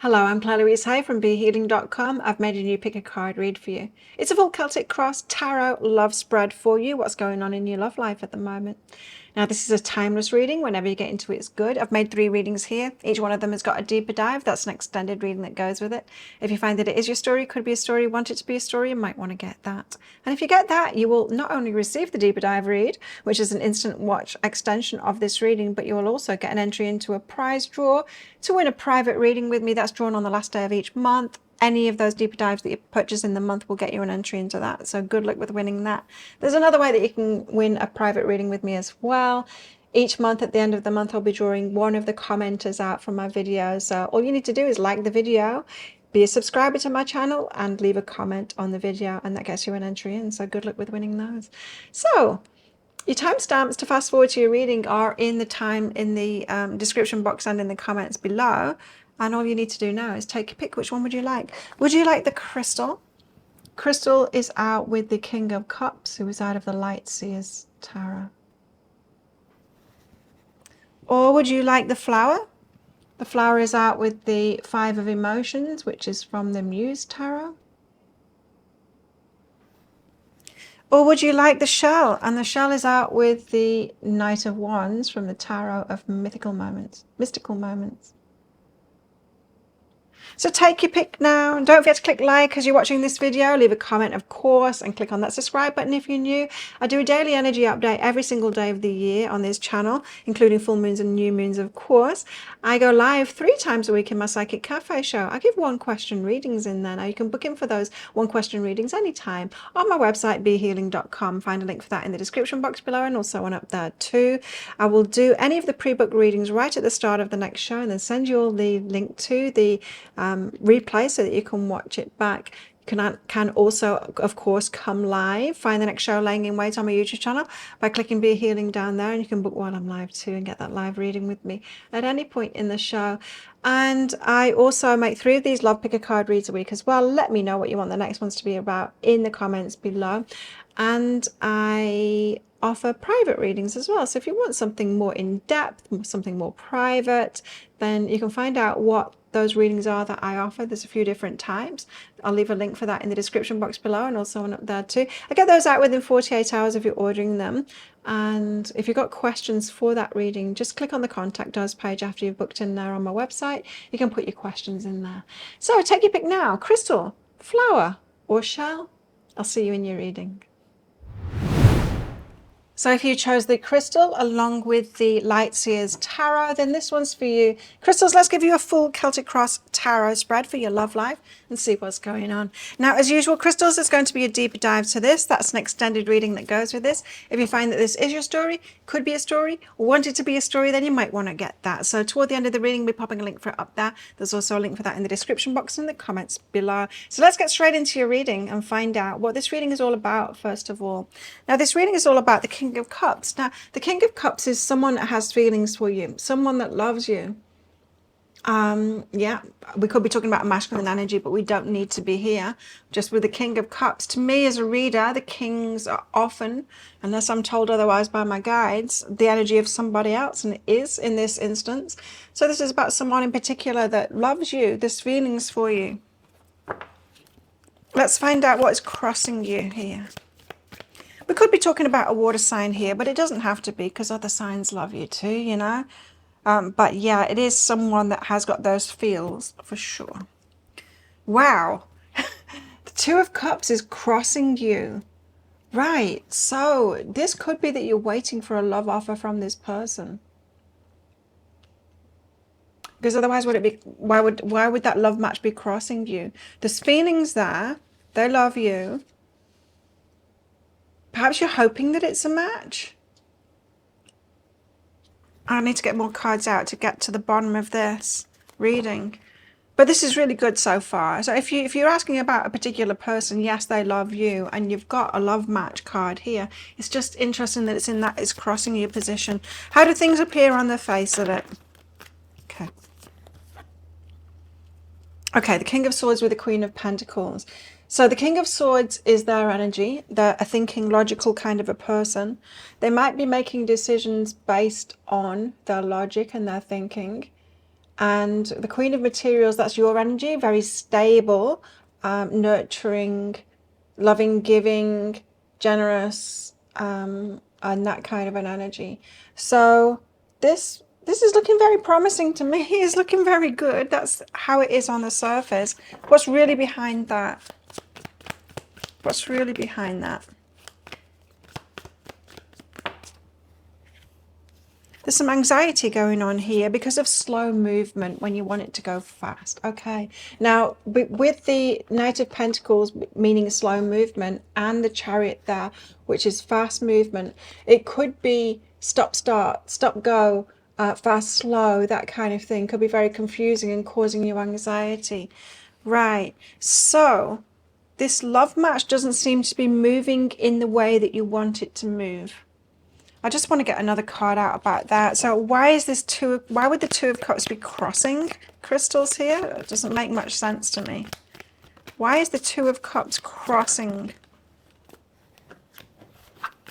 Hello, I'm Claire Louise Hay from BeHealing.com. I've made a new pick a card read for you. It's a full Celtic Cross Tarot love spread for you. What's going on in your love life at the moment? Now, this is a timeless reading. Whenever you get into it, it's good. I've made 3 readings here. Each one of them has got a deeper dive. That's an extended reading that goes with it. If you find that it is your story, could be a story, want it to be a story, you might want to get that. And if you get that, you will not only receive the deeper dive read, which is an instant watch extension of this reading, but you will also get an entry into a prize draw to win a private reading with me that's drawn on the last day of each month. Any of those deeper dives that you purchase in the month will get you an entry into that. So good luck with winning that. There's another way that you can win a private reading with me as well. Each month, at the end of the month, I'll be drawing one of the commenters out from my videos. So all you need to do is like the video, be a subscriber to my channel, and leave a comment on the video, and that gets you an entry in. So good luck with winning those. So your timestamps to fast forward to your reading are in the description box and in the comments below. And all you need to do now is take a pick. Which one would you like? Would you like the crystal? Crystal is out with the King of Cups, who is out of the Light Seers Tarot. Or would you like the flower? The flower is out with the Five of Emotions, which is from the Muse Tarot. Or would you like the shell? And the shell is out with the Knight of Wands from the Tarot of Mystical Moments. So take your pick now, and don't forget to click like as you're watching this video, leave a comment of course, and click on that subscribe button if you're new. I do a daily energy update every single day of the year on this channel, including full moons and new moons of course. I go live 3 times a week in my Psychic Cafe show. I give 1 question readings in there. Now you can book in for those 1 question readings anytime on my website behealing.com. Find a link for that in the description box below, and also one up there too. I will do any of the pre-book readings right at the start of the next show, and then send you all the link to the replay so that you can watch it back. You can also, of course, come live, find the next show laying in wait on my YouTube channel by clicking Be Healing down there, and you can book while I'm live too and get that live reading with me at any point in the show. And I also make 3 of these love pick a card reads a week as well. Let me know what you want the next ones to be about in the comments below. And I offer private readings as well. So if you want something more in depth, something more private, then you can find out what those readings are that I offer. There's a few different types. I'll leave a link for that in the description box below, and also one up there too. I get those out within 48 hours if you're ordering them. And if you've got questions for that reading, just click on the contact us page after you've booked in there on my website. You can put your questions in there. So take your pick now: crystal, flower, or shell. I'll see you in your reading. So if you chose the crystal along with the Light Seers Tarot, then this one's for you. Crystals, let's give you a full Celtic Cross Tarot spread for your love life and see what's going on. Now, as usual, crystals, there's going to be a deeper dive to this. That's an extended reading that goes with this. If you find that this is your story, could be a story, or want it to be a story, then you might want to get that. So toward the end of the reading, we'll be popping a link for it up there. There's also a link for that in the description box and the comments below. So let's get straight into your reading and find out what this reading is all about, first of all. Now, this reading is all about the King of Cups. Now, the King of Cups is someone that has feelings for you, someone that loves you. Yeah, we could be talking about a masculine energy, but we don't need to be here. Just with the King of Cups, to me as a reader, the kings are often, unless I'm told otherwise by my guides, the energy of somebody else, and it is in this instance. So this is about someone in particular that loves you. There's feelings for you. Let's find out what is crossing you here. We could be talking about a water sign here, but it doesn't have to be, because other signs love you too, you know. But yeah, it is someone that has got those feels for sure. Wow. The 2 of Cups is crossing you. Right. So this could be that you're waiting for a love offer from this person. Because otherwise, would it be, why would that love match be crossing you? There's feelings there. They love you. Perhaps you're hoping that it's a match. I need to get more cards out to get to the bottom of this reading. But this is really good so far. So if you're asking about a particular person, yes, they love you, and you've got a love match card here. It's just interesting that it's crossing your position. How do things appear on the face of it? Okay. Okay, the King of Swords with the Queen of Pentacles. So the King of Swords is their energy. They're a thinking, logical kind of a person. They might be making decisions based on their logic and their thinking. And the Queen of Materials, that's your energy, very stable, nurturing, loving, giving, generous, and that kind of an energy. So this is looking very promising to me. It's looking very good. That's how it is on the surface. What's really behind that? What's really behind that? There's some anxiety going on here because of slow movement when you want it to go fast. Okay. Now, with the Knight of Pentacles, meaning slow movement, and the Chariot there, which is fast movement, it could be stop, start, stop, go, fast, slow, that kind of thing. Could be very confusing and causing you anxiety. Right. So, this love match doesn't seem to be moving in the way that you want it to move. I just want to get another card out about that. So why would the Two of Cups be crossing crystals here? It doesn't make much sense to me. Why is the Two of Cups crossing?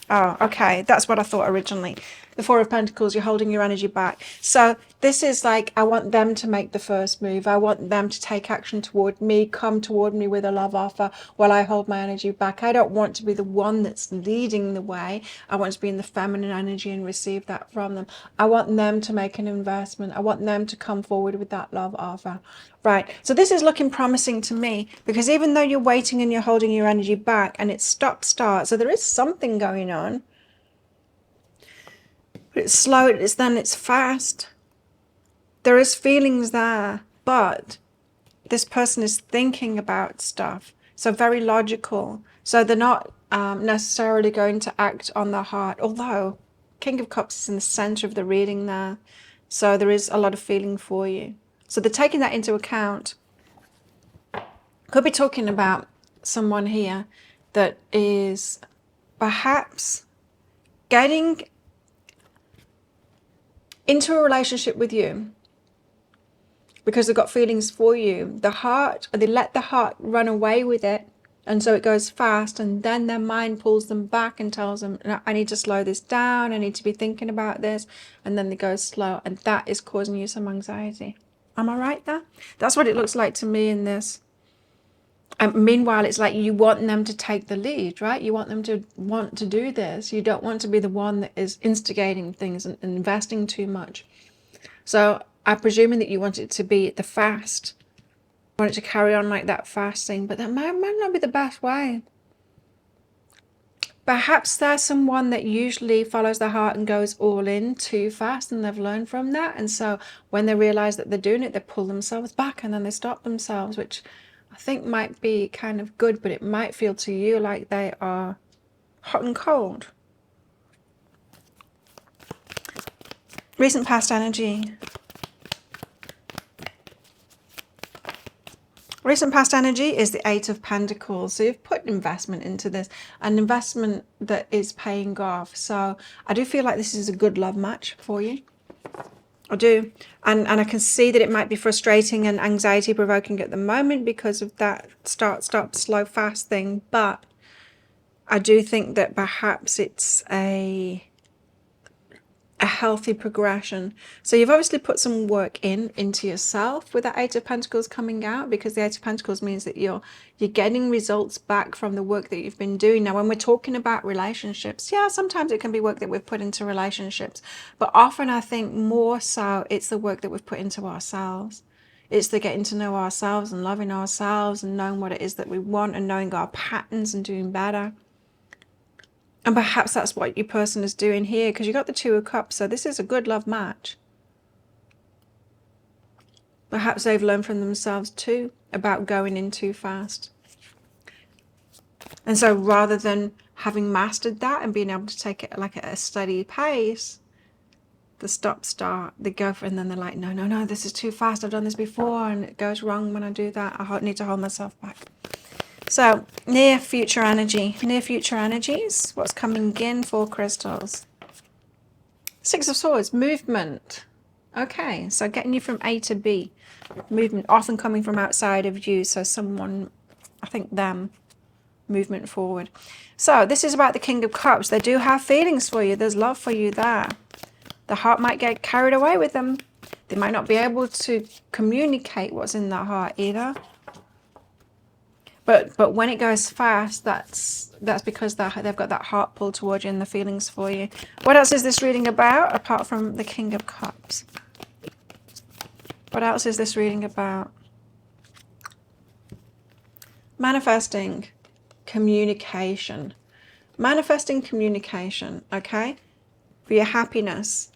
Oh, okay. That's what I thought originally. The Four of Pentacles, you're holding your energy back. So this is like, I want them to make the first move. I want them to take action toward me, come toward me with a love offer while I hold my energy back. I don't want to be the one that's leading the way. I want to be in the feminine energy and receive that from them. I want them to make an investment. I want them to come forward with that love offer. Right, so this is looking promising to me, because even though you're waiting and you're holding your energy back and it's stop, start, so there is something going on. But it's slow, then it's fast. There is feelings there, but this person is thinking about stuff. So very logical. So they're not necessarily going to act on their heart. Although King of Cups is in the center of the reading there. So there is a lot of feeling for you. So they're taking that into account. Could be talking about someone here that is perhaps getting into a relationship with you because they've got feelings for you. The heart, they let the heart run away with it, and so it goes fast, and then their mind pulls them back and tells them, I need to slow this down, I need to be thinking about this, and then they go slow, and that is causing you some anxiety. Am I right there? That's what it looks like to me in this. And meanwhile, it's like you want them to take the lead, right? You want them to want to do this. You don't want to be the one that is instigating things and investing too much. So I'm presuming that you want it to be the fast. You want it to carry on like that fast thing, but that might not be the best way. Perhaps there's someone that usually follows their heart and goes all in too fast, and they've learned from that. And so when they realize that they're doing it, they pull themselves back and then they stop themselves, which I think might be kind of good, but it might feel to you like they are hot and cold. Recent past energy. Recent past energy is the Eight of Pentacles. So you've put investment into this, an investment that is paying off. So I do feel like this is a good love match for you. I do. And I can see that it might be frustrating and anxiety provoking at the moment because of that start, stop, slow, fast thing. But I do think that perhaps it's a healthy progression. So you've obviously put some work into yourself with that Eight of Pentacles coming out, because the Eight of Pentacles means that you're getting results back from the work that you've been doing. Now, when we're talking about relationships, yeah, sometimes it can be work that we've put into relationships, but often I think more so it's the work that we've put into ourselves. It's the getting to know ourselves and loving ourselves and knowing what it is that we want and knowing our patterns and doing better. And perhaps that's what your person is doing here, because you got the Two of Cups, so this is a good love match. Perhaps they've learned from themselves too about going in too fast. And so rather than having mastered that and being able to take it like at a steady pace, the stop, start, they go for, and then they're like, no, this is too fast. I've done this before and it goes wrong when I do that. I need to hold myself back. So, near future energy. Near future energies. What's coming in for crystals? Six of Swords. Movement. Okay, so getting you from A to B. Movement often coming from outside of you. So someone, I think them, movement forward. So this is about the King of Cups. They do have feelings for you. There's love for you there. The heart might get carried away with them. They might not be able to communicate what's in their heart either. But when it goes fast, that's because they've got that heart pull towards you and the feelings for you. What else is this reading about apart from the King of Cups? What else is this reading about? Manifesting communication. Manifesting communication, okay? For your happiness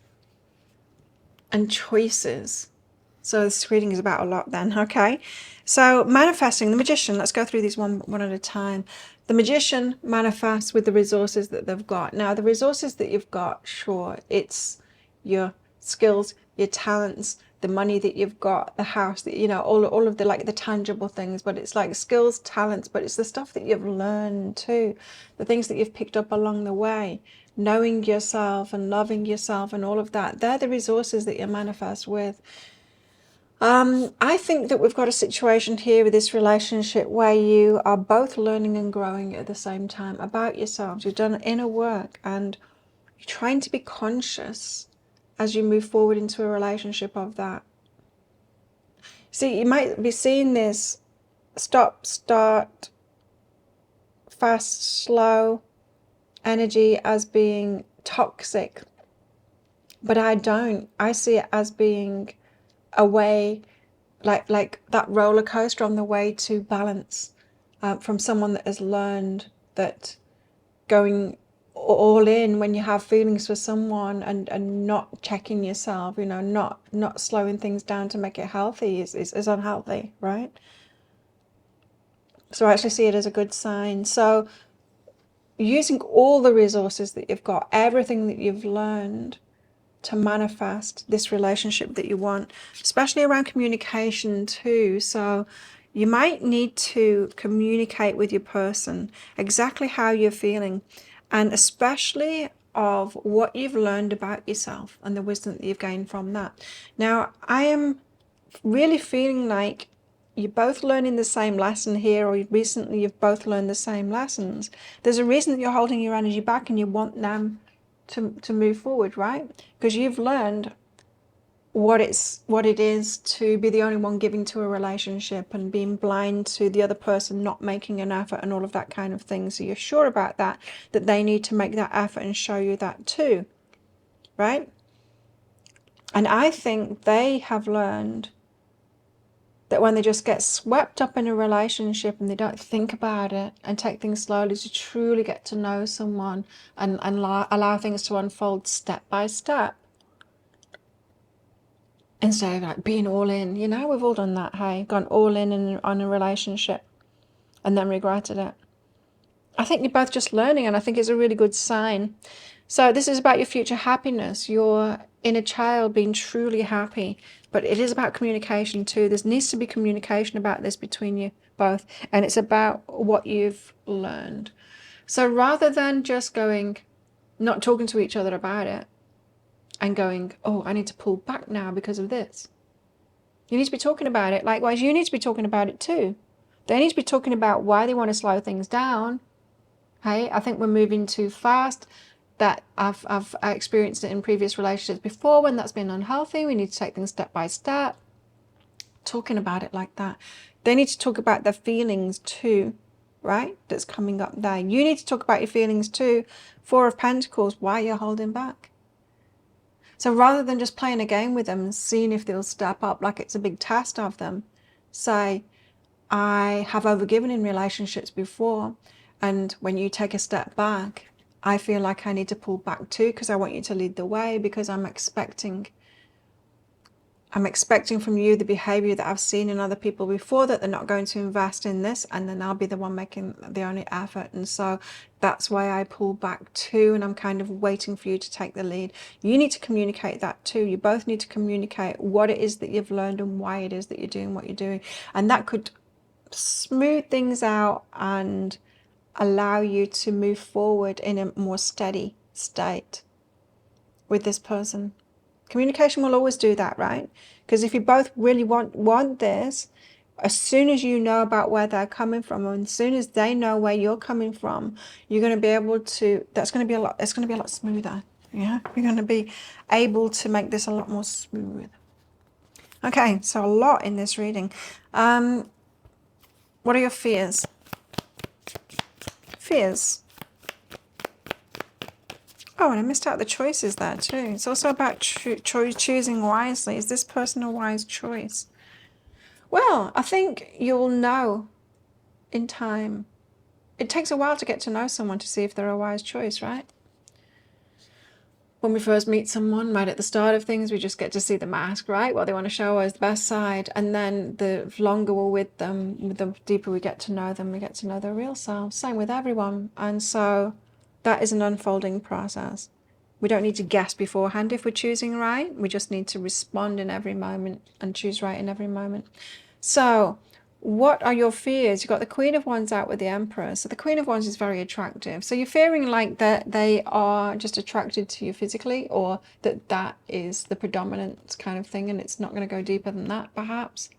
and choices. So this reading is about a lot then, okay? So manifesting, the Magician, let's go through these one at a time. The Magician manifests with the resources that they've got. Now, the resources that you've got, sure, it's your skills, your talents, the money that you've got, the house, that you know, all of the like the tangible things, but it's like skills, talents, but it's the stuff that you've learned too, the things that you've picked up along the way, knowing yourself and loving yourself and all of that. They're the resources that you manifest with. I think that we've got a situation here with this relationship where you are both learning and growing at the same time about yourselves. You've done inner work and you're trying to be conscious as you move forward into a relationship of that. See, you might be seeing this stop, start, fast, slow energy as being toxic, but I don't. I see it as being a way, like that roller coaster on the way to balance, from someone that has learned that going all in when you have feelings for someone and not checking yourself, you know, not slowing things down to make it healthy is unhealthy, right? So I actually see it as a good sign. So using all the resources that you've got, everything that you've learned, to manifest this relationship that you want, especially around communication too. So you might need to communicate with your person exactly how you're feeling, and especially of what you've learned about yourself and the wisdom that you've gained from that. Now, I am really feeling like you're both learning the same lesson here, or recently you've both learned the same lessons. There's a reason that you're holding your energy back and you want them to move forward, right? Because you've learned what it is to be the only one giving to a relationship and being blind to the other person not making an effort and all of that kind of thing. So you're sure about that they need to make that effort and show you that too, right? And I think they have learned that when they just get swept up in a relationship and they don't think about it and take things slowly to truly get to know someone and allow things to unfold step by step, instead of like being all in, you know, we've all done that, hey, gone all in on a relationship and then regretted it. I think you're both just learning, and I think it's a really good sign. So this is about your future happiness, your inner child being truly happy, but it is about communication too. There needs to be communication about this between you both, and it's about what you've learned. So rather than just going, not talking to each other about it and going, oh, I need to pull back now because of this. You need to be talking about it. Likewise, you need to be talking about it too. They need to be talking about why they want to slow things down. Hey, I think we're moving too fast. That I've experienced it in previous relationships before when that's been unhealthy. We need to take things step by step. Talking about it like that. They need to talk about their feelings too, right? That's coming up there. You need to talk about your feelings too. Four of Pentacles, why you're holding back. So rather than just playing a game with them and seeing if they'll step up like it's a big test of them, say, I have overgiven in relationships before, and when you take a step back, I feel like I need to pull back too, because I want you to lead the way, because I'm expecting from you the behavior that I've seen in other people before, that they're not going to invest in this, and then I'll be the one making the only effort. And so that's why I pull back too, and I'm kind of waiting for you to take the lead. You need to communicate that too. You both need to communicate what it is that you've learned and why it is that you're doing what you're doing. And that could smooth things out and allow you to move forward in a more steady state with this person. Communication will always do that, right? Because if you both really want this, as soon as you know about where they're coming from, and as soon as they know where you're coming from, you're going to be able to, it's going to be a lot smoother. Yeah, you're going to be able to make this a lot more smooth. Okay, so a lot in this reading. What are your fears? Fears. Oh, and I missed out the choices there too. It's also about choosing wisely. Is this person a wise choice? Well, I think you'll know in time. It takes a while to get to know someone to see if they're a wise choice, right? When we first meet someone, right at the start of things, we just get to see the mask, right? What they want to show us, the best side. And then the longer we're with them, the deeper we get to know them, we get to know their real selves. Same with everyone. And so that is an unfolding process. We don't need to guess beforehand if we're choosing right. We just need to respond in every moment and choose right in every moment. So what are your fears? You've got the Queen of Wands out with the Emperor. So the Queen of Wands is very attractive. So you're fearing like that they are just attracted to you physically, or that is the predominant kind of thing and it's not going to go deeper than that, perhaps.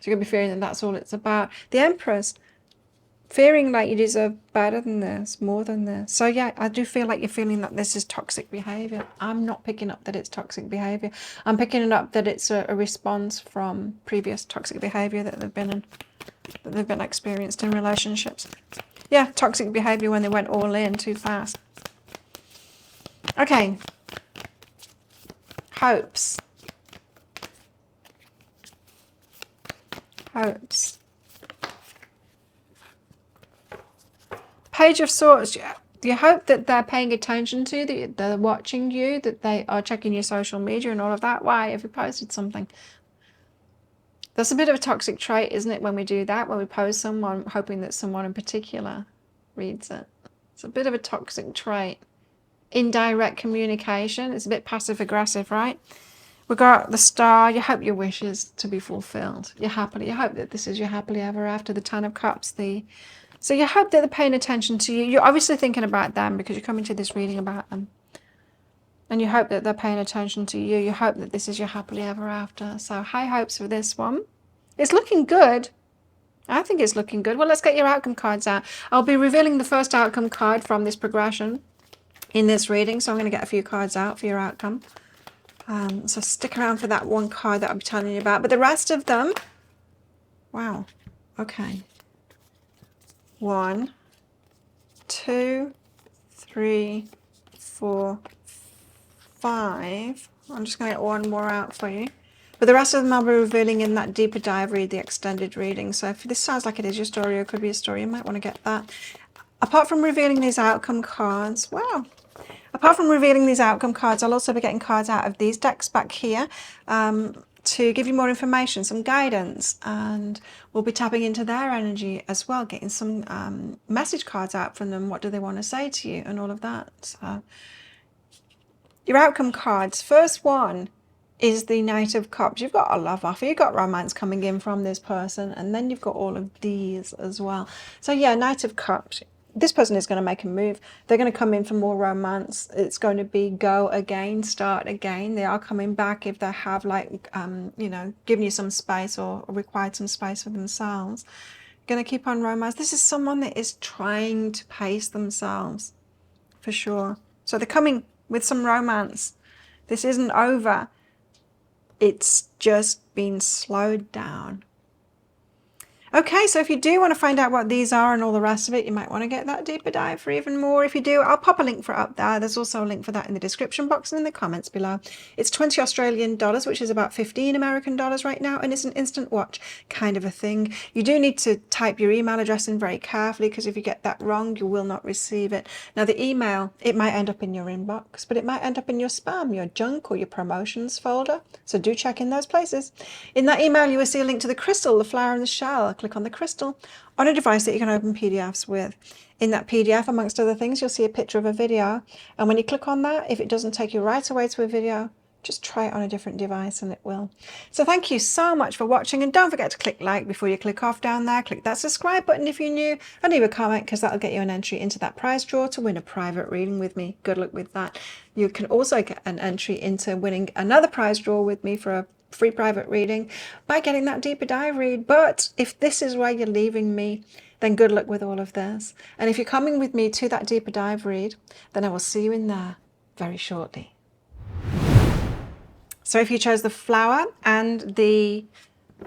So you're going to be fearing that that's all it's about. The Empress, fearing like you deserve better than this, more than this. So yeah, I do feel like you're feeling that this is toxic behavior. I'm not picking up that it's toxic behavior. I'm picking it up that it's a response from previous toxic behavior that they've been experienced in relationships. Yeah, toxic behavior when they went all in too fast. Okay. Hopes. Hopes. Page of Swords. You hope that they're paying attention to, that they're watching you, that they are checking your social media and all of that. Why? If you posted something. That's a bit of a toxic trait, isn't it, when we do that, when we post someone, hoping that someone in particular reads it. It's a bit of a toxic trait. Indirect communication. It's a bit passive-aggressive, right? We got the Star. You hope your wishes to be fulfilled. You hope that this is your happily ever after. The Ten of Cups, so you hope that they're paying attention to you. You're obviously thinking about them because you're coming to this reading about them. And you hope that they're paying attention to you. You hope that this is your happily ever after. So high hopes for this one. It's looking good. I think it's looking good. Well, let's get your outcome cards out. I'll be revealing the first outcome card from this progression in this reading. So I'm going to get a few cards out for your outcome. So stick around for that one card that I'll be telling you about. But the rest of them, wow. Okay. 1, 2, 3, 4, 5. I'm just going to get one more out for you. But the rest of them I'll be revealing in that deeper dive read, the extended reading. So if this sounds like it is your story or it could be a story, you might want to get that. Apart from revealing these outcome cards, wow. Apart from revealing these outcome cards, I'll also be getting cards out of these decks back here to give you more information, some guidance, and we'll be tapping into their energy as well, getting some message cards out from them. What do they want to say to you and all of that. So your outcome cards, first one is the Knight of Cups. You've got a love offer, you've got romance coming in from this person, and then you've got all of these as well. So yeah, Knight of Cups. This person is going to make a move. They're going to come in for more romance. It's going to be go again, start again. They are coming back if they have like, you know, given you some space or required some space for themselves. Going to keep on romance. This is someone that is trying to pace themselves for sure. So they're coming with some romance. This isn't over. It's just been slowed down. Okay, so if you do want to find out what these are and all the rest of it, you might want to get that deeper dive for even more. If you do, I'll pop a link for it up there. There's also a link for that in the description box and in the comments below. It's 20 Australian dollars, which is about 15 American dollars right now, and it's an instant watch kind of a thing. You do need to type your email address in very carefully, because if you get that wrong, you will not receive it. Now, the email, it might end up in your inbox, but it might end up in your spam, your junk, or your promotions folder. So do check in those places. In that email, you will see a link to the crystal, the flower, and the shell. Click on the crystal on a device that you can open PDFs with. In that PDF, amongst other things, you'll see a picture of a video. And when you click on that, if it doesn't take you right away to a video, just try it on a different device and it will. So thank you so much for watching, and don't forget to click like before you click off down there. Click that subscribe button if you're new, and leave a comment, because that'll get you an entry into that prize draw to win a private reading with me. Good luck with that. You can also get an entry into winning another prize draw with me for a free private reading by getting that deeper dive read. But if this is where you're leaving me, then good luck with all of this. And if you're coming with me to that deeper dive read, then I will see you in there very shortly. So if you chose the flower and the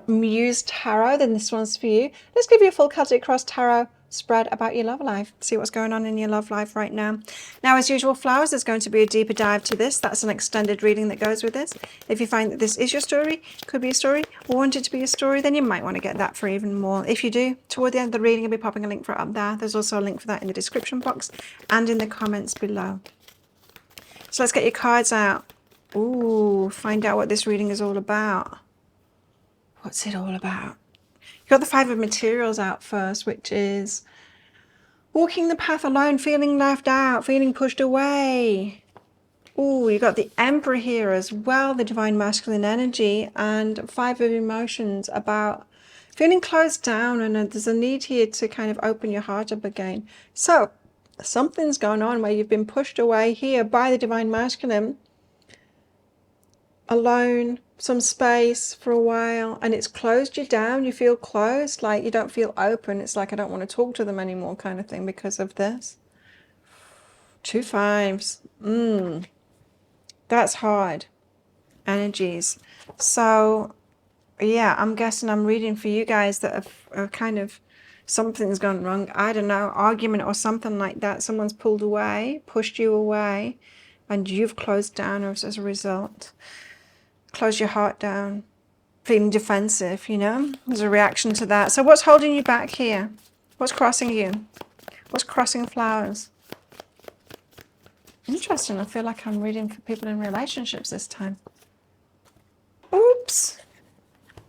Muse Tarot, then this one's for you. Let's give you a full Celtic Cross Tarot spread about your love life. See what's going on in your love life right now. Now, as usual, flowers, there's going to be a deeper dive to this. That's an extended reading that goes with this. If you find that this is your story, could be a story, or want it to be a story, then you might want to get that for even more. If you do, toward the end of the reading, I'll be popping a link for it up there. There's also a link for that in the description box and in the comments below. So let's get your cards out. Ooh, find out what this reading is all about. What's it all about? You got the Five of Materials out first, which is walking the path alone, feeling left out, feeling pushed away. Ooh, you got the Emperor here as well, the Divine Masculine energy, and Five of Emotions about feeling closed down, and there's a need here to kind of open your heart up again. So something's going on where you've been pushed away here by the Divine Masculine, alone, some space for a while, and it's closed you down. You feel closed, like you don't feel open. It's like, I don't want to talk to them anymore kind of thing because of this. 2 5s. That's hard energies. So yeah, I'm guessing I'm reading for you guys that are kind of, something's gone wrong. I don't know, argument or something like that. Someone's pulled away, pushed you away, and you've closed down as a result. Close your heart down, feeling defensive, you know, as a reaction to that. So what's holding you back here? What's crossing you? What's crossing flowers? Interesting. I feel like I'm reading for people in relationships this time. Oops.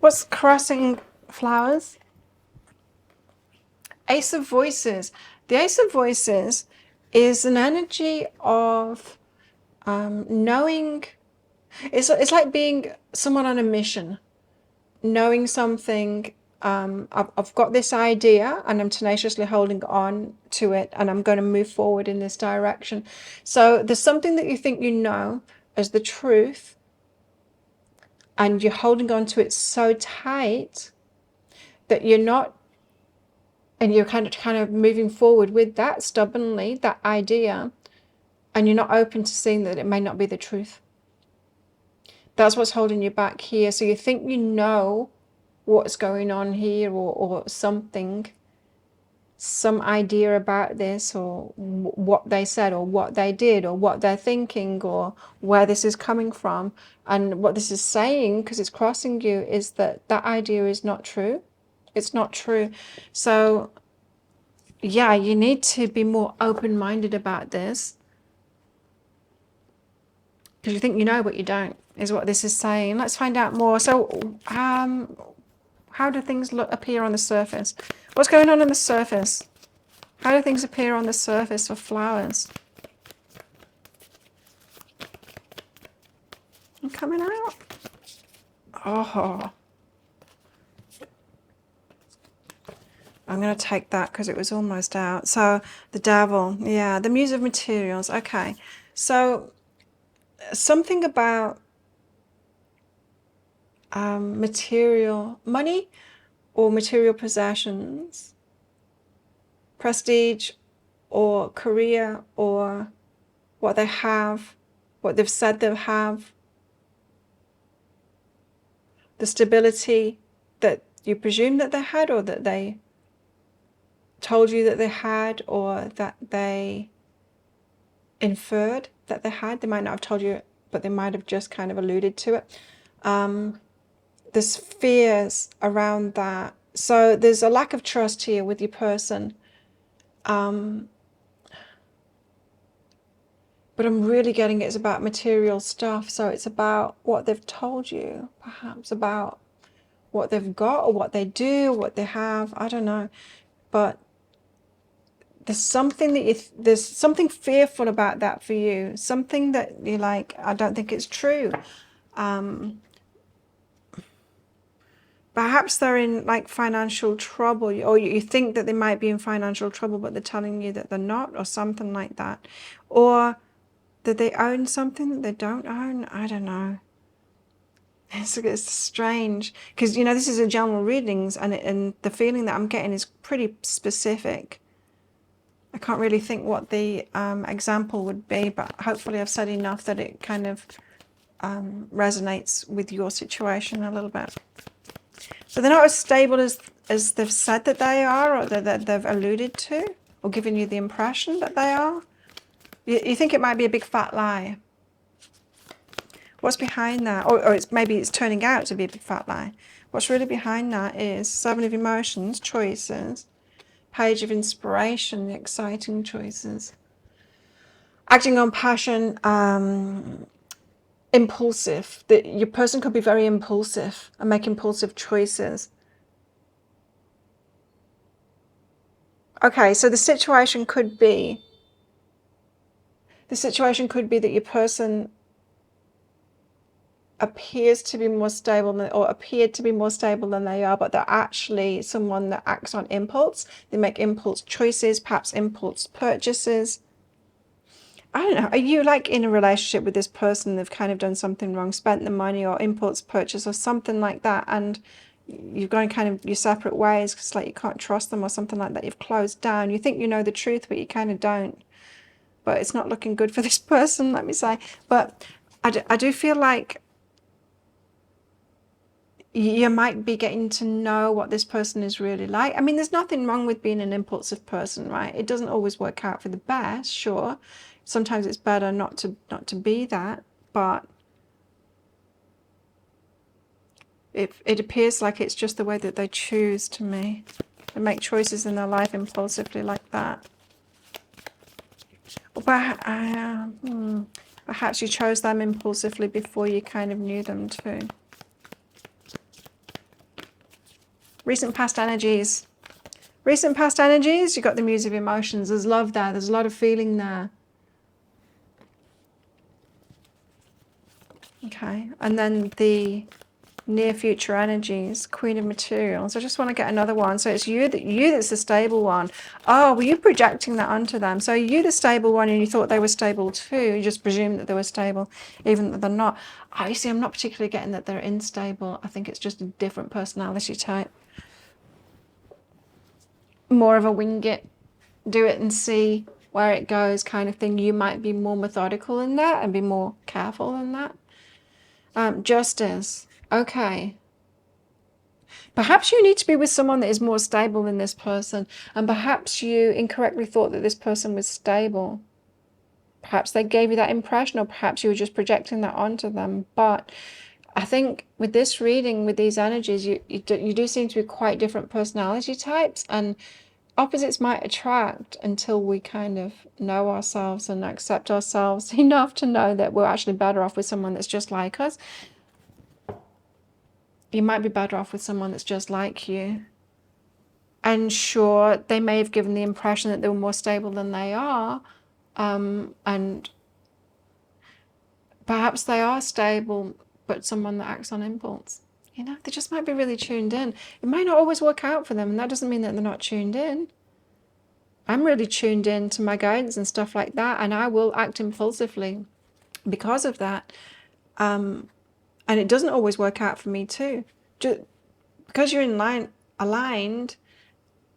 What's crossing flowers? Ace of Voices. The Ace of Voices is an energy of knowing. It's like being someone on a mission, knowing something. I've got this idea and I'm tenaciously holding on to it, and I'm going to move forward in this direction. So there's something that you think you know as the truth, and you're holding on to it so tight that you're not, and you're kind of moving forward with that stubbornly, that idea, and you're not open to seeing that it may not be the truth. That's what's holding you back here. So you think you know what's going on here, or something, some idea about this, or what they said, or what they did, or what they're thinking, or where this is coming from. And what this is saying, because it's crossing you, is that that idea is not true. It's not true. So yeah, you need to be more open-minded about this, because you think you know but you don't, is what this is saying. Let's find out more. So how do things appear on the surface? What's going on the surface? How do things appear on the surface for flowers? I'm coming out. Oh, I'm going to take that because it was almost out. So the Devil, yeah, the Muse of Materials. Okay, so something about material, money or material possessions, prestige or career, or what they have, what they've said they have, the stability that you presume that they had, or that they told you that they had, or that they inferred that they had. They might not have told you, but they might have just kind of alluded to it. There's fears around that. So there's a lack of trust here with your person. But I'm really getting it's about material stuff. So it's about what they've told you, perhaps about what they've got, or what they do, what they have. I don't know. But there's something that there's something fearful about that for you. Something that you're like, I don't think it's true. Perhaps they're in like financial trouble, or you think that they might be in financial trouble, but they're telling you that they're not, or something like that. Or that they own something that they don't own. I don't know. It's strange, because, you know, this is a general readings, and the feeling that I'm getting is pretty specific. I can't really think what the example would be, but hopefully I've said enough that it kind of resonates with your situation a little bit. So they're not as stable as they've said that they are, or that they've alluded to, or given you the impression that they are. You think it might be a big fat lie. What's behind that? Or maybe it's turning out to be a big fat lie. What's really behind that is 7 of Emotions, choices, Page of Inspiration, the exciting choices, acting on passion, impulsive. That your person could be very impulsive and make impulsive choices. Okay, so the situation could be that your person appears to be more stable or appeared to be more stable than they are, but they're actually someone that acts on impulse. They make impulse choices, perhaps impulse purchases. I don't know. Are you like in a relationship with this person? They've kind of done something wrong, spent the money or impulse purchase or something like that, and you've gone kind of your separate ways because like you can't trust them or something like that. You've closed down. You think you know the truth, but you kind of don't. But it's not looking good for this person, let me say. But I do feel like you might be getting to know what this person is really like. I mean, there's nothing wrong with being an impulsive person, right? It doesn't always work out for the best, sure. Sometimes it's better not to be that, but it appears like it's just the way that they choose to me. They make choices in their life impulsively like that. But perhaps you chose them impulsively before you kind of knew them too. Recent past energies. Recent past energies, you got the Muse of Emotions. There's love there. There's a lot of feeling there. Okay. And then the near future energies, Queen of Materials. I just want to get another one. So it's you that's the stable one. Oh, were you projecting that onto them? So you the stable one and you thought they were stable too. You just presumed that they were stable, even though they're not. Oh, you see, I'm not particularly getting that they're unstable. I think it's just a different personality type. More of a wing it, do it and see where it goes kind of thing. You might be more methodical in that and be more careful in that. Justice. Okay. Perhaps you need to be with someone that is more stable than this person, and perhaps you incorrectly thought that this person was stable. Perhaps they gave you that impression, or perhaps you were just projecting that onto them. But I think with this reading, with these energies, you do seem to be quite different personality types, and opposites might attract until we kind of know ourselves and accept ourselves enough to know that we're actually better off with someone that's just like us. You might be better off with someone that's just like you. And sure, they may have given the impression that they were more stable than they are. And perhaps they are stable, but someone that acts on impulse. You know, they just might be really tuned in. It might not always work out for them, and that doesn't mean that they're not tuned in. I'm really tuned in to my guidance and stuff like that, and I will act impulsively because of that. And it doesn't always work out for me too. Just because you're aligned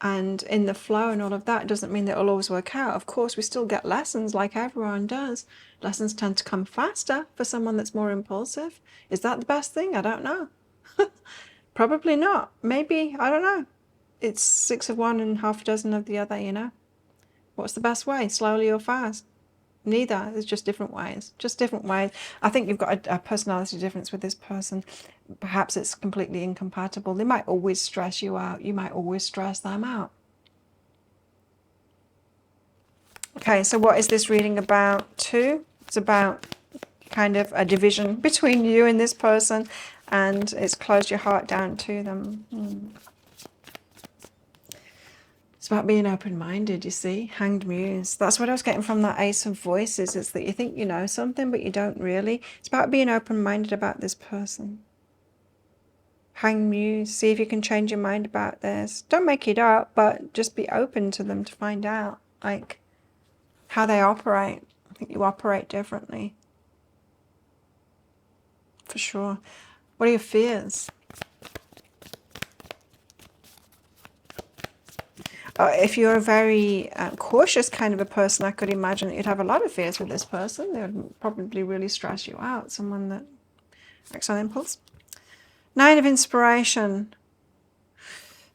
and in the flow and all of that doesn't mean that it'll always work out. Of course, we still get lessons like everyone does. Lessons tend to come faster for someone that's more impulsive. Is that the best thing? I don't know. Probably not. Maybe, I don't know. It's 6 of one and half a dozen of the other, you know. What's the best way? Slowly or fast? Neither. It's just different ways. Just different ways. I think you've got a personality difference with this person. Perhaps it's completely incompatible. They might always stress you out. You might always stress them out. Okay, so what is this reading about too? It's about kind of a division between you and this person, and it's closed your heart down to them. It's about being open-minded, you see. Hanged Muse. That's what I was getting from that Ace of Voices, is that you think you know something, but you don't really. It's about being open-minded about this person. Hanged Muse. See if you can change your mind about this. Don't make it up, but just be open to them to find out, like, how they operate. I think you operate differently. For sure. What are your fears? If you're a very cautious kind of a person, I could imagine that you'd have a lot of fears with this person. They would probably really stress you out. Someone that Acts on impulse. Nine of Inspiration.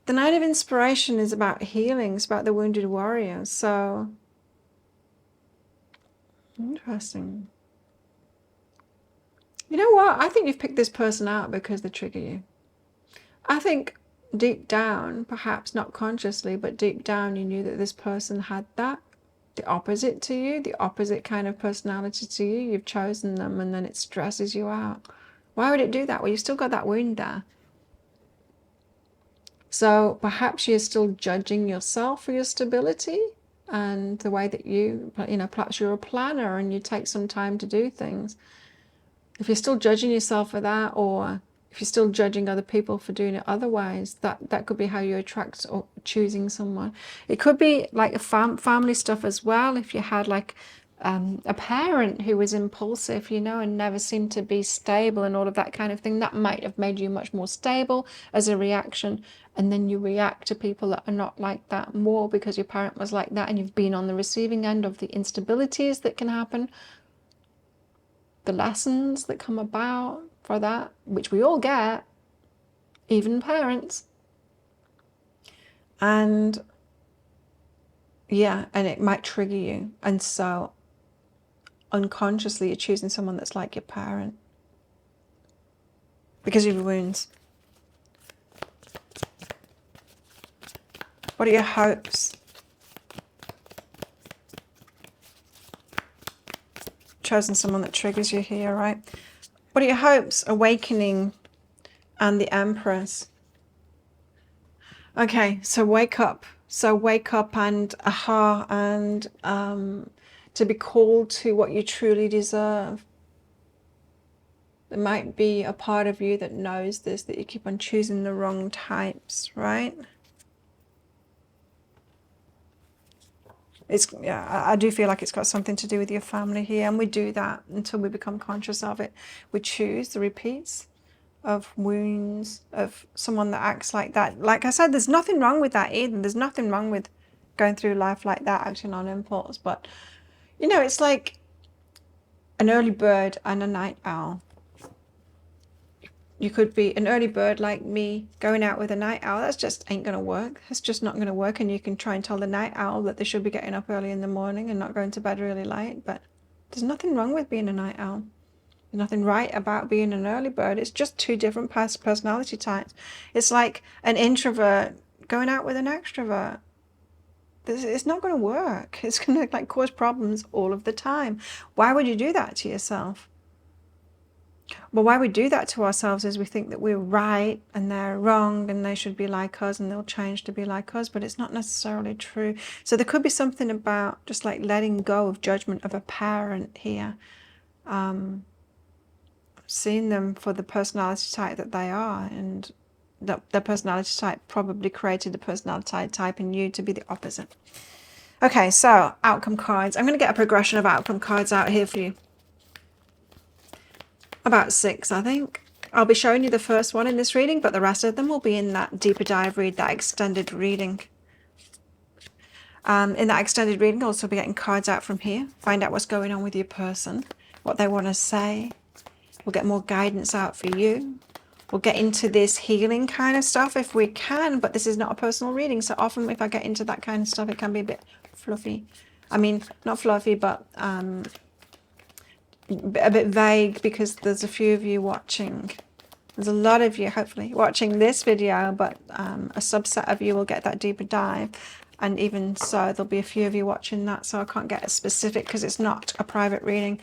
The Nine of Inspiration is about healing. It's about the wounded warrior. So, interesting. You know what? I think you've picked this person out because they trigger you. I think deep down, perhaps not consciously, but deep down you knew that this person had that. The opposite to you, the opposite kind of personality to you. You've chosen them and then it stresses you out. Why would it do that? Well, you've still got that wound there. So perhaps you're still judging yourself for your stability and the way that you know, perhaps you're a planner and you take some time to do things. If you're still judging yourself for that, or if you're still judging other people for doing it otherwise, that could be how you attract or choosing someone. It could be like a family stuff as well. If you had like a parent who was impulsive, you know, and never seemed to be stable and all of that kind of thing, that might have made you much more stable as a reaction. And then you react to people that are not like that more because your parent was like that and you've been on the receiving end of the instabilities that can happen, the lessons that come about for that, which we all get, even parents. And yeah, and it might trigger you. And so unconsciously you're choosing someone that's like your parent because of your wounds. What are your hopes? Chosen someone that triggers you here, right? What are your hopes? Awakening and the Empress. Okay, so wake up. So wake up and aha, and to be called to what you truly deserve. There might be a part of you that knows this, that you keep on choosing the wrong types, right? It's, yeah, I do feel like it's got something to do with your family here, and we do that until we become conscious of it. We choose the repeats of wounds of someone that acts like that. Like I said, there's nothing wrong with that either. There's nothing wrong with going through life like that, acting on impulse. But, you know, it's like an early bird and a night owl. You could be an early bird like me going out with a night owl. That's just ain't going to work. It's just not going to work. And you can try and tell the night owl that they should be getting up early in the morning and not going to bed really late. But there's nothing wrong with being a night owl. There's nothing right about being an early bird. It's just two different personality types. It's like an introvert going out with an extrovert. It's not going to work. It's going to like cause problems all of the time. Why would you do that to yourself? Well, why we do that to ourselves is we think that we're right and they're wrong and they should be like us and they'll change to be like us, but it's not necessarily true. So there could be something about just like letting go of judgment of a parent here. Seeing them for the personality type that they are, and their personality type probably created the personality type in you to be the opposite. Okay, so outcome cards. I'm going to get a progression of outcome cards out here for you. About 6, I think. I'll be showing you the first one in this reading, but the rest of them will be in that deeper dive read, that extended reading. In that extended reading, I'll also be getting cards out from here. Find out what's going on with your person, what they want to say. We'll get more guidance out for you. We'll get into this healing kind of stuff if we can, but this is not a personal reading. So often if I get into that kind of stuff, it can be a bit fluffy. I mean, not fluffy, but a bit vague, because there's a few of you watching. There's a lot of you, hopefully, watching this video, but a subset of you will get that deeper dive. And even so, there'll be a few of you watching that, so I can't get as specific because it's not a private reading.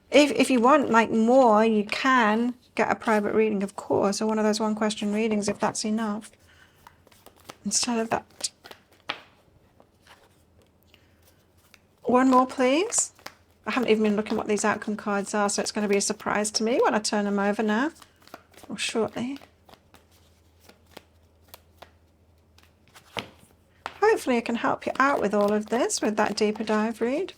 If you want like more, you can get a private reading, of course, or one of those one question readings if that's enough. Instead of that. One more, please. I haven't even been looking what these outcome cards are, so it's going to be a surprise to me when I turn them over now, or shortly. Hopefully I can help you out with all of this, with that deeper dive read.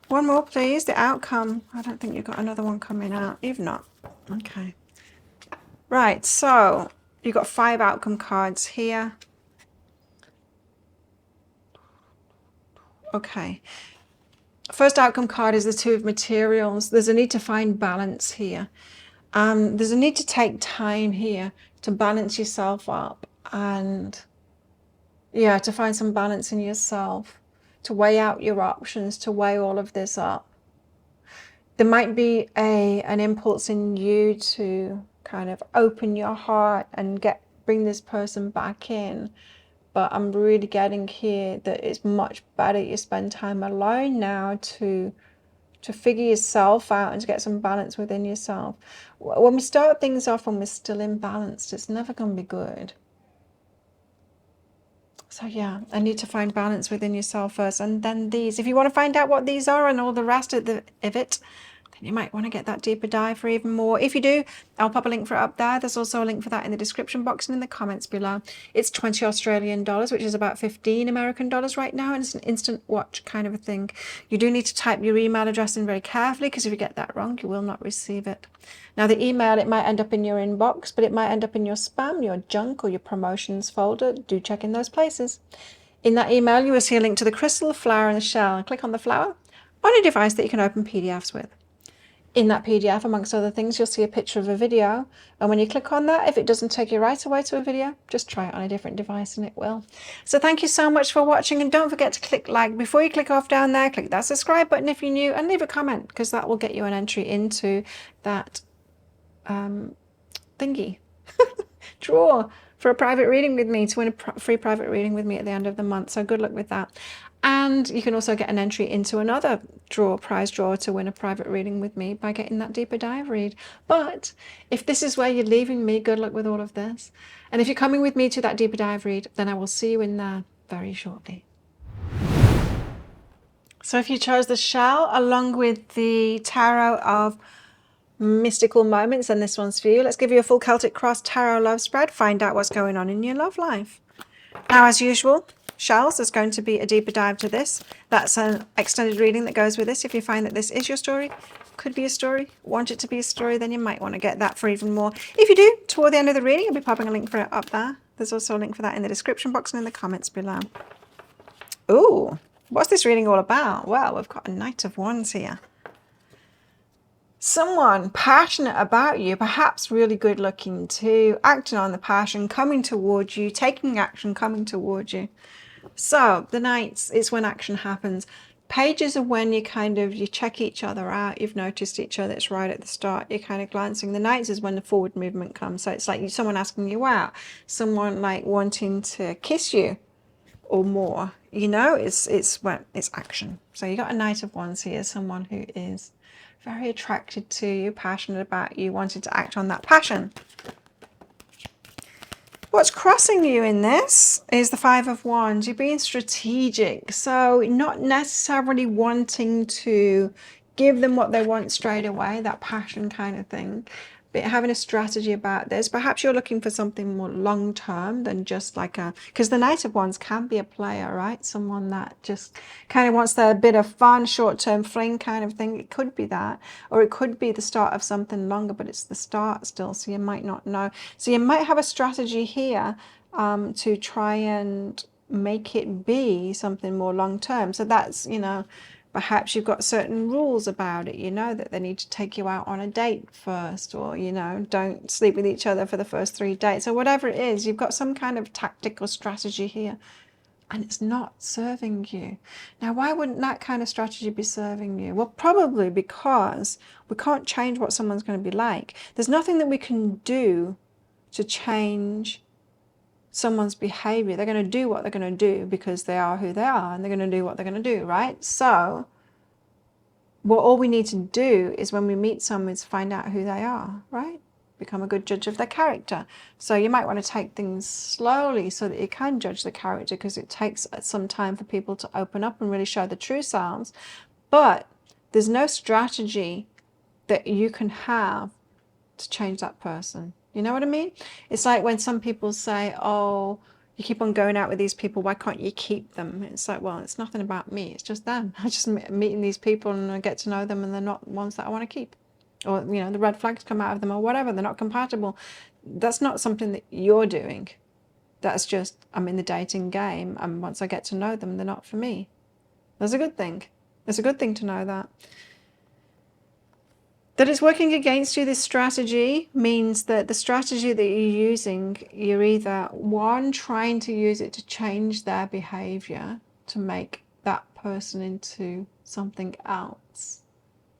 One more, please. The outcome. I don't think you've got another one coming out. You've not. Okay. Right, so you've got 5 outcome cards here. Okay. First outcome card is the Two of Materials. There's a need to find balance here. There's a need to take time here to balance yourself up and, yeah, to find some balance in yourself, to weigh out your options, to weigh all of this up. There might be an impulse in you to kind of open your heart and bring this person back in. But I'm really getting here that it's much better you spend time alone now to figure yourself out and to get some balance within yourself. When we start things off when we're still imbalanced, it's never going to be good. So yeah, I need to find balance within yourself first, and then these. If you want to find out what these are and all the rest of it, then you might want to get that deeper dive for even more. If you do, I'll pop a link for it up there. There's also a link for that in the description box and in the comments below. It's 20 Australian dollars, which is about 15 American dollars right now, and it's an instant watch kind of a thing. You do need to type your email address in very carefully, because if you get that wrong, you will not receive it. Now the email, it might end up in your inbox, but it might end up in your spam, your junk, or your promotions folder. Do check in those places. In that email, you will see a link to the crystal, the flower, and the shell. Click on the flower on a device that you can open PDFs with. In that PDF, amongst other things, you'll see a picture of a video. And when you click on that, if it doesn't take you right away to a video, just try it on a different device and it will. So thank you so much for watching. And don't forget to click like. Before you click off down there, click that subscribe button if you're new, and leave a comment, because that will get you an entry into that thingy draw for a private reading with me, to win a free private reading with me at the end of the month. So good luck with that. And you can also get an entry into another prize draw to win a private reading with me by getting that deeper dive read. But if this is where you're leaving me, good luck with all of this. And if you're coming with me to that deeper dive read, then I will see you in there very shortly. So if you chose the shell along with the tarot of mystical moments, then this one's for you. Let's give you a full Celtic Cross tarot love spread. Find out what's going on in your love life. Now, as usual, shells, there's going to be a deeper dive to this. That's an extended reading that goes with this. If you find that this is your story, could be a story, want it to be a story, then you might want to get that for even more. If you do, toward the end of the reading, I'll be popping a link for it up there. There's also a link for that in the description box and in the comments below. Ooh, what's this reading all about? Well, we've got a Knight of Wands here. Someone passionate about you, perhaps really good looking too, acting on the passion, coming towards you, taking action, coming towards you. So the Knights, it's when action happens. Pages are when you check each other out. You've noticed each other. It's right at the start. You're kind of glancing. The Knights is when the forward movement comes. So it's like someone asking you out, someone like wanting to kiss you or more. You know, it's when it's action. So you got a Knight of Wands here, someone who is very attracted to you, passionate about you, wanting to act on that passion. What's crossing you in this is the Five of Wands. You're being strategic. So not necessarily wanting to give them what they want straight away, that passion kind of thing, but having a strategy about this. Perhaps you're looking for something more long-term than just like because the Knight of Wands can be a player, right? Someone that just kind of wants their bit of fun, short-term fling kind of thing. It could be that, or it could be the start of something longer, but it's the start still, so you might not know. So you might have a strategy here to try and make it be something more long-term. So that's, you know, perhaps you've got certain rules about it, you know, that they need to take you out on a date first, or, you know, don't sleep with each other for the first 3 dates, or whatever it is. You've got some kind of tactical strategy here, and it's not serving you. Now, why wouldn't that kind of strategy be serving you? Well, probably because we can't change what someone's going to be like. There's nothing that we can do to change someone's behavior. They're going to do what they're going to do because they are who they are, and they're going to do what they're going to do, right? So all we need to do is, when we meet someone, is find out who they are, right? Become a good judge of their character. So you might want to take things slowly so that you can judge the character, because it takes some time for people to open up and really show the true selves. But there's no strategy that you can have to change that person. You know what I mean? It's like when some people say, oh, you keep on going out with these people, why can't you keep them? It's like, well, it's nothing about me, it's just them. I just meeting these people and I get to know them, and they're not ones that I want to keep. Or, you know, the red flags come out of them or whatever, they're not compatible. That's not something that you're doing. That's just, I'm in the dating game, and once I get to know them, they're not for me. That's a good thing. It's a good thing to know that. That it's working against you, this strategy, means that the strategy that you're using, you're either, one, trying to use it to change their behavior, to make that person into something else.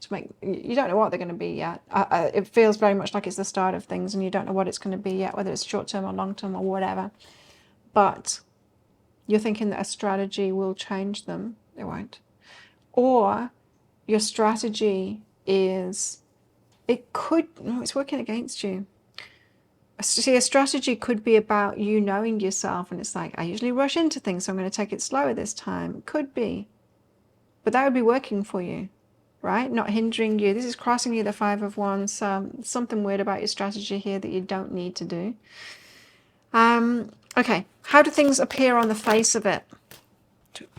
To make, you don't know what they're going to be yet. It feels very much like it's the start of things and you don't know what it's going to be yet, whether it's short term or long term or whatever. But you're thinking that a strategy will change them. It won't. Or your strategy is, it could, no, it's working against you. See, a strategy could be about you knowing yourself and it's like, I usually rush into things, so I'm going to take it slower this time. It could be. But that would be working for you, right? Not hindering you. This is crossing you, the Five of Wands. Something weird about your strategy here that you don't need to do. Okay, how do things appear on the face of it?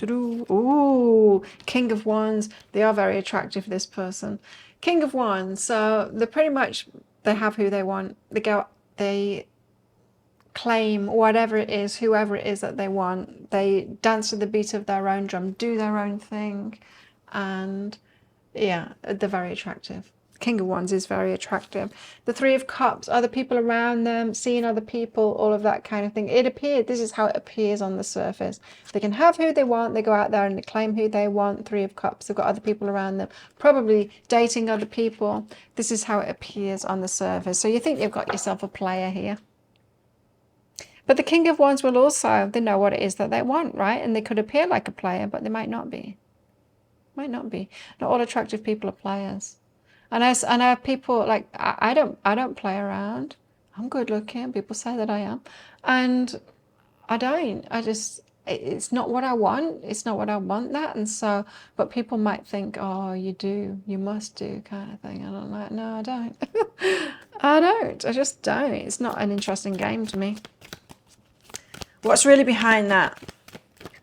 Ooh, King of Wands. They are very attractive, this person. King of Wands. So they're pretty much, they have who they want. They claim whatever it is, whoever it is that they want. They dance to the beat of their own drum, do their own thing. And yeah, they're very attractive. King of Wands is very attractive. The Three of Cups, other people around them, seeing other people, all of that kind of thing. It appeared, this is how it appears on the surface. They can have who they want. They go out there and they claim who they want. Three of Cups, they've got other people around them, probably dating other people. This is how it appears on the surface. So you think you've got yourself a player here. But the King of Wands will also, they know what it is that they want, right? And they could appear like a player, but they might not be. Might not be. Not all attractive people are players. And I have people like, I don't play around. I'm good looking. People say that I am. And I don't. It's not what I want. It's not what I want, that. And so, but people might think, oh, you do, you must do, kind of thing. And I'm like, no, I don't. I don't. I just don't. It's not an interesting game to me. What's really behind that?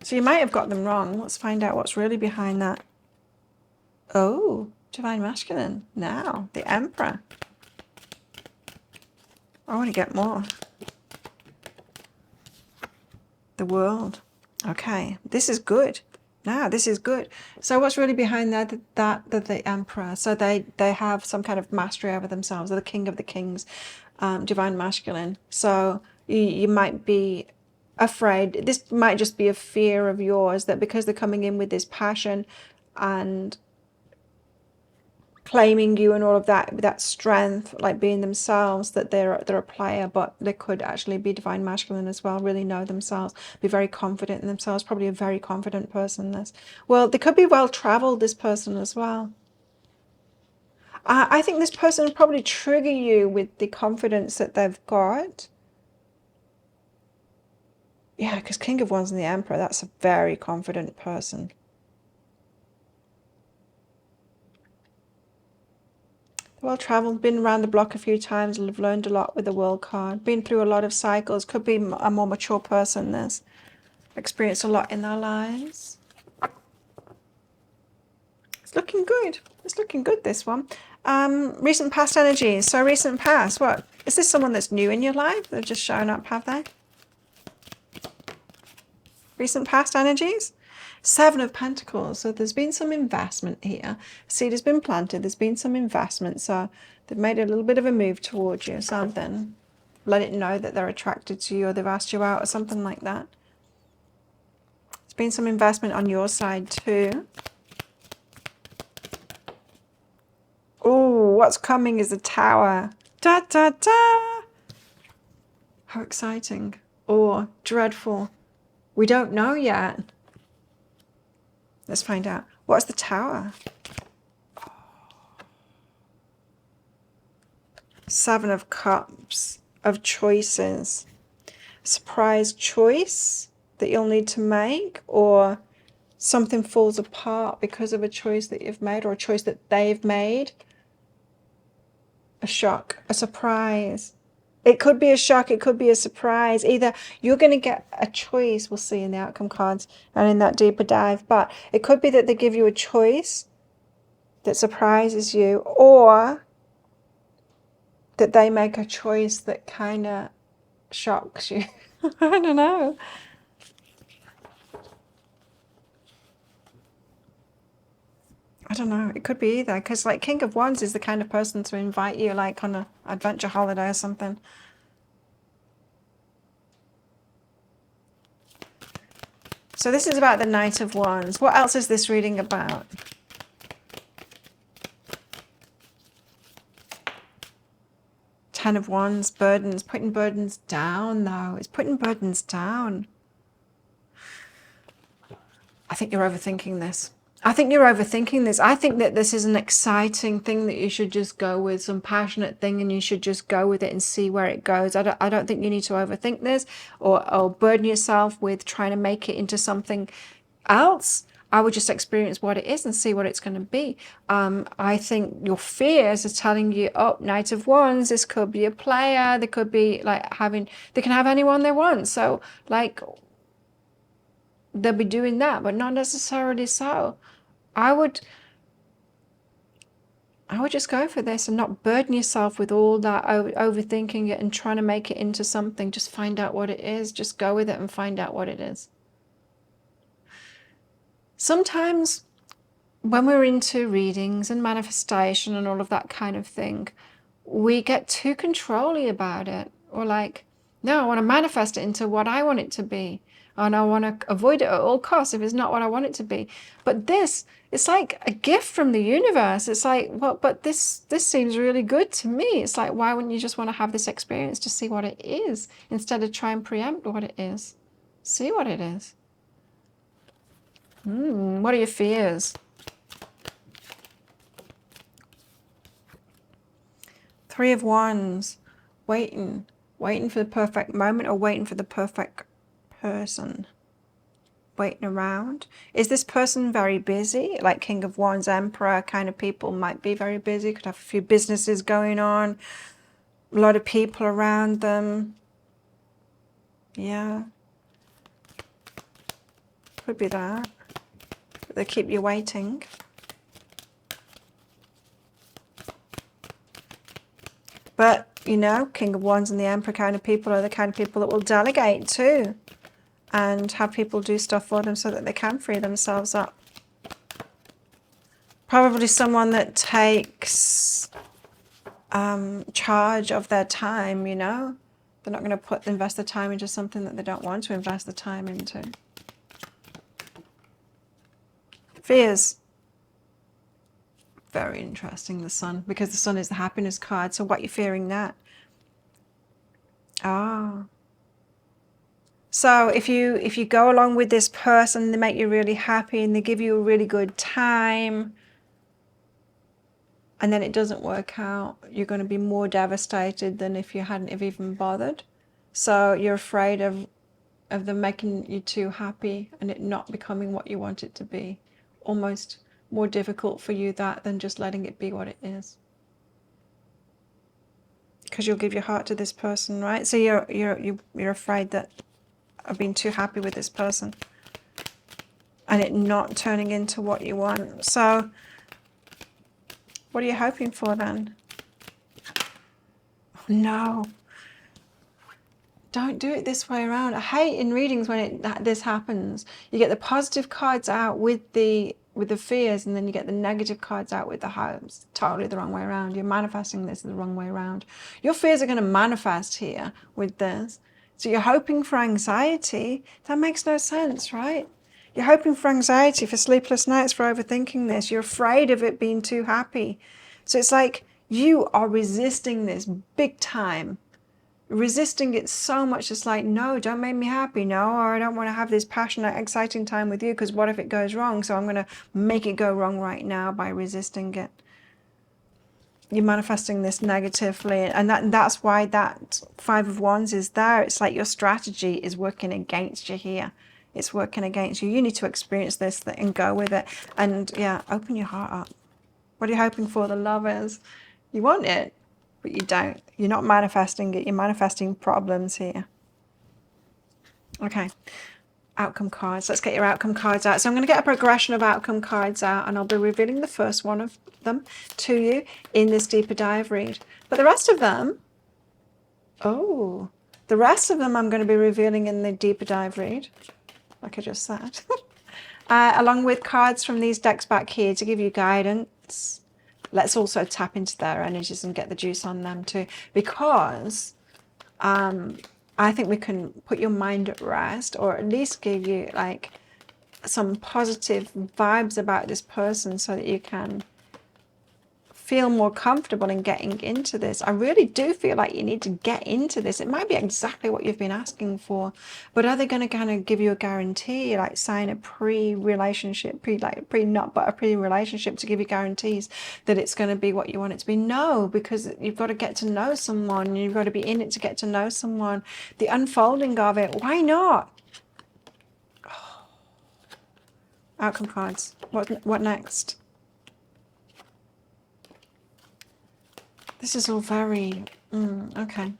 So you might have got them wrong. Let's find out what's really behind that. Oh, Divine Masculine. Now, the Emperor. I want to get more. The World. Okay, this is good. Now, this is good. So what's really behind that? The Emperor. So they have some kind of mastery over themselves. They're the King of the Kings. Divine Masculine. So you might be afraid. This might just be a fear of yours, that because they're coming in with this passion and claiming you and all of that strength, like being themselves, that they're a player, but they could actually be Divine Masculine as well, really know themselves, be very confident in themselves, probably a very confident person. This, well, they could be well traveled, this person as well. I think this person would probably trigger you with the confidence that they've got. Yeah, because King of Wands and the Emperor, that's a very confident person. Well-traveled, been around the block a few times, have learned a lot with the World card, been through a lot of cycles, could be a more mature person, this, experienced a lot in their lives. It's looking good. It's looking good, this one. Recent past energies. So recent past, what? Is this someone that's new in your life? They've just shown up, have they? Recent past energies? Seven of Pentacles. So there's been some investment here. Seed has been planted. There's been some investment. So they've made a little bit of a move towards you or something. Let it know that they're attracted to you, or they've asked you out or something like that. There's been some investment on your side too. Oh, what's coming is a Tower. Da, da, da. How exciting. Or dreadful. We don't know yet. Let's find out. What's the Tower? Seven of Cups, of choices. Surprise choice that you'll need to make, or something falls apart because of a choice that you've made, or a choice that they've made. A shock, a surprise. It could be a shock, it could be a surprise. Either you're going to get a choice, we'll see in the outcome cards and in that deeper dive, but it could be that they give you a choice that surprises you, or that they make a choice that kind of shocks you. I don't know. I don't know. It could be either. Because like King of Wands is the kind of person to invite you like on an adventure holiday or something. So this is about the Knight of Wands. What else is this reading about? Ten of Wands, burdens. Putting burdens down, though. It's putting burdens down. I think you're overthinking this. I think you're overthinking this. I think that this is an exciting thing that you should just go with, some passionate thing, and you should just go with it and see where it goes. I don't think you need to overthink this or burden yourself with trying to make it into something else. I would just experience what it is and see what it's going to be. I think your fears are telling you, oh, Knight of Wands, this could be a player. They could be like they can have anyone they want. So like, they'll be doing that, but not necessarily so. I would just go for this and not burden yourself with all that overthinking it and trying to make it into something. Just find out what it is. Just go with it and find out what it is. Sometimes when we're into readings and manifestation and all of that kind of thing, we get too controlly about it. Or like, no, I want to manifest it into what I want it to be. And I want to avoid it at all costs if it's not what I want it to be. But this, it's like a gift from the universe. It's like, well, but this seems really good to me. It's like, why wouldn't you just want to have this experience to see what it is instead of try and preempt what it is? See what it is. What are your fears? Three of Wands. Waiting for the perfect moment or waiting for the perfect person. Waiting around. Is this person very busy? Like King of Wands, Emperor kind of people might be very busy. Could have a few businesses going on. A lot of people around them. Yeah. Could be that. But they keep you waiting. But, you know, King of Wands and the Emperor kind of people are the kind of people that will delegate too. And have people do stuff for them so that they can free themselves up. Probably someone that takes charge of their time, you know. They're not going to invest the time into something that they don't want to invest the time into. Fears. Very interesting, the Sun, because the Sun is the happiness card. So what you're fearing that? Ah. So if you go along with this person, they make you really happy and they give you a really good time, and then it doesn't work out, you're going to be more devastated than if you hadn't have even bothered. So you're afraid of them making you too happy and it not becoming what you want it to be. Almost more difficult for you that than just letting it be what it is. Because you'll give your heart to this person, right? So you're afraid that of being too happy with this person and it not turning into what you want. So what are you hoping for then? No, don't do it this way around. I hate in readings when this happens. You get the positive cards out with the fears, and then you get the negative cards out with the hopes. Totally the wrong way around. You're manifesting this the wrong way around. Your fears are going to manifest here with this. So you're hoping for anxiety. That makes no sense, right? You're hoping for anxiety, for sleepless nights, for overthinking this. You're afraid of it being too happy. So it's like you are resisting this big time. Resisting it so much. It's like, no, don't make me happy. No, or I don't want to have this passionate, exciting time with you because what if it goes wrong? So I'm going to make it go wrong right now by resisting it. You're manifesting this negatively, and that's why that Five of Wands is there. It's like your strategy is working against you here. It's working against you. You need to experience this and go with it. And yeah, open your heart up. What are you hoping for? The Lovers. You want it, but you don't. You're not manifesting it. You're manifesting problems here. Okay. Outcome cards. Let's get your outcome cards out. So I'm going to get a progression of outcome cards out, and I'll be revealing the first one of them to you in this deeper dive read. But the rest of them, I'm going to be revealing in the deeper dive read, like I just said. along with cards from these decks back here to give you guidance. Let's also tap into their energies and get the juice on them too, because I think we can put your mind at rest, or at least give you like some positive vibes about this person so that you can feel more comfortable in getting into this. I really do feel like you need to get into this. It might be exactly what you've been asking for, but are they going to kind of give you a guarantee, like sign a pre-relationship, pre-not, but a pre-relationship to give you guarantees that it's going to be what you want it to be? No, because you've got to get to know someone. You've got to be in it to get to know someone. The unfolding of it, why not? Oh. Outcome cards. What next? This is all very, okay.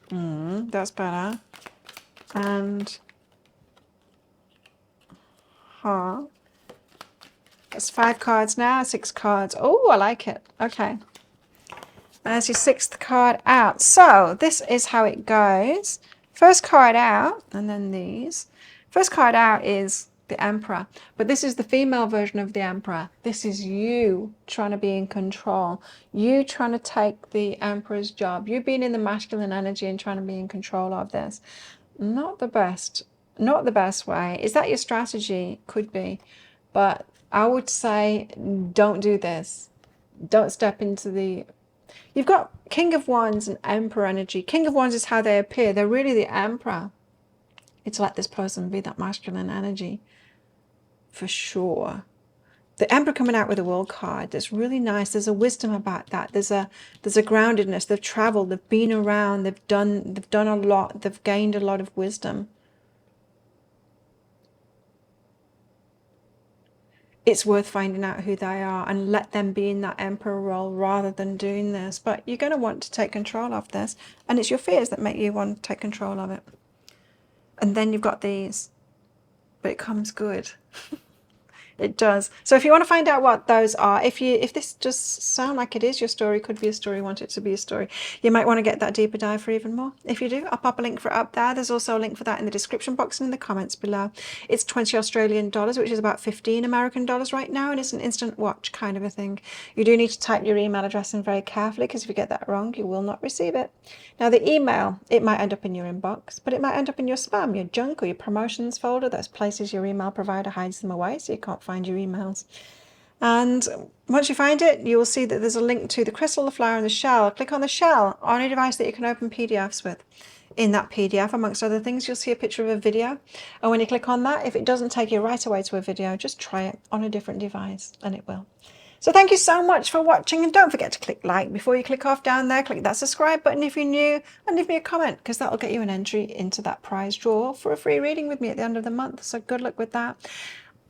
That's better. And, That's 5 cards now, 6 cards. Oh, I like it. Okay. There's your 6th card out. So, this is how it goes. First card out, and then these. First card out is the Emperor, but this is the female version of the Emperor. This is you trying to be in control, you trying to take the Emperor's job, you being in the masculine energy and trying to be in control of this. Not the best way. Is that your strategy? Could be, but I would say don't do this. Don't step into the... You've got King of Wands and Emperor energy. King of Wands is how they appear. They're really the Emperor. It's let this person be that masculine energy. For sure. The Emperor coming out with a World card, that's really nice. There's a wisdom about that. There's a groundedness. They've traveled, they've been around, they've done a lot, they've gained a lot of wisdom. It's worth finding out who they are and let them be in that Emperor role rather than doing this. But you're going to want to take control of this, and it's your fears that make you want to take control of it. And then you've got these, but it comes good. It does. So if you want to find out what those are, if this just sound like it is your story, could be a story, want it to be a story, you might want to get that deeper dive for even more. If you do, I'll pop a link for it up there. There's also a link for that in the description box and in the comments below. It's 20 Australian dollars, which is about 15 American dollars right now, and it's an instant watch kind of a thing. You do need to type your email address in very carefully, because if you get that wrong, you will not receive it. Now the email, it might end up in your inbox, but it might end up in your spam, your junk, or your promotions folder. Those places your email provider hides them away so you can't find your emails. And once you find it, you will see that there's a link to the crystal, the flower, and the shell. Click on the shell on a device that you can open PDFs with. In that PDF, amongst other things, you'll see a picture of a video, and when you click on that, if it doesn't take you right away to a video, just try it on a different device and it will. So thank you so much for watching, and don't forget to click like before you click off down there. Click that subscribe button if you're new, and leave me a comment, because that'll get you an entry into that prize draw for a free reading with me at the end of the month. So good luck with that,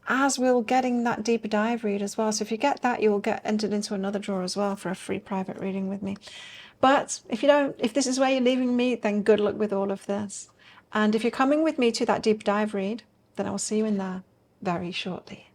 as will getting that deeper dive read as well. So if you get that, you will get entered into another draw as well for a free private reading with me. But if you don't, if this is where you're leaving me, then good luck with all of this. And if you're coming with me to that deep dive read, then I will see you in there very shortly.